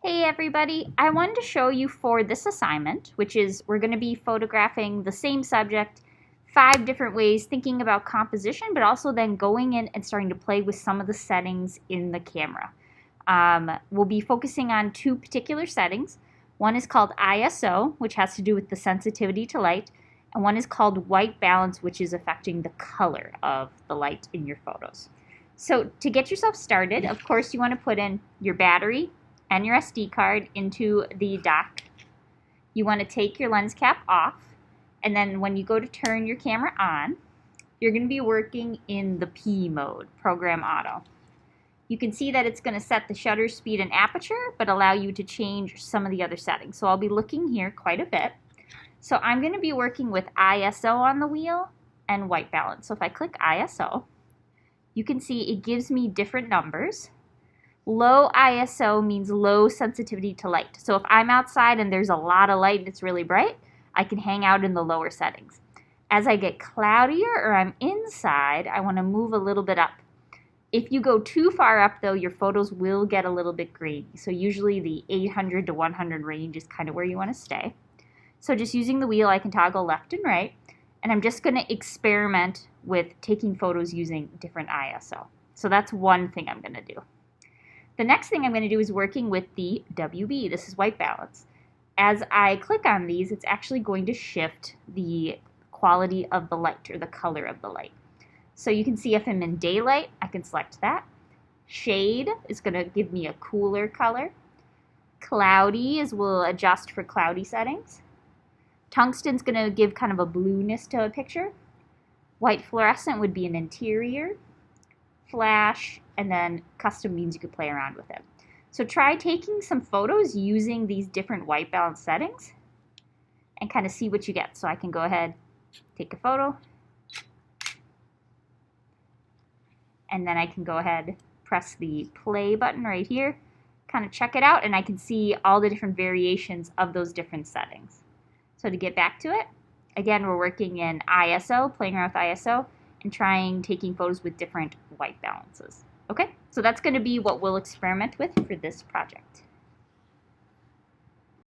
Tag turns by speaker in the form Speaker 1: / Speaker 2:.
Speaker 1: Hey everybody, I wanted to show you for this assignment, which is we're going to be photographing the same subject 5 different ways, thinking about composition, but also then going in and starting to play with some of the settings in the camera. We'll be focusing on 2 particular settings. One is called ISO, which has to do with the sensitivity to light, and one is called white balance, which is affecting the color of the light in your photos. So to get yourself started, of course, you want to put in your battery and your SD card into the dock. You want to take your lens cap off, and then when you go to turn your camera on, you're going to be working in the P mode, Program Auto. You can see that it's going to set the shutter speed and aperture, but allow you to change some of the other settings. So I'll be looking here quite a bit. So I'm going to be working with ISO on the wheel and white balance. So if I click ISO, you can see it gives me different numbers. Low ISO means low sensitivity to light. So if I'm outside and there's a lot of light and it's really bright, I can hang out in the lower settings. As I get cloudier or I'm inside, I want to move a little bit up. If you go too far up though, your photos will get a little bit grainy. So usually the 800 to 100 range is kind of where you want to stay. So just using the wheel, I can toggle left and right. And I'm just going to experiment with taking photos using different ISO. So that's one thing I'm going to do. The next thing I'm going to do is working with the WB. This is white balance. As I click on these, it's actually going to shift the quality of the light or the color of the light. So you can see if I'm in daylight, I can select that. Shade is going to give me a cooler color. Cloudy will adjust for cloudy settings. Tungsten's going to give kind of a blueness to a picture. White fluorescent would be an interior. Flash, and then custom means you could play around with it. So try taking some photos using these different white balance settings and kind of see what you get. So I can go ahead, take a photo, and then I can go ahead, press the play button right here, kind of check it out, and I can see all the different variations of those different settings. So to get back to it, again, we're working in ISO, playing around with ISO, and taking photos with different white balances. Okay, so that's going to be what we'll experiment with for this project.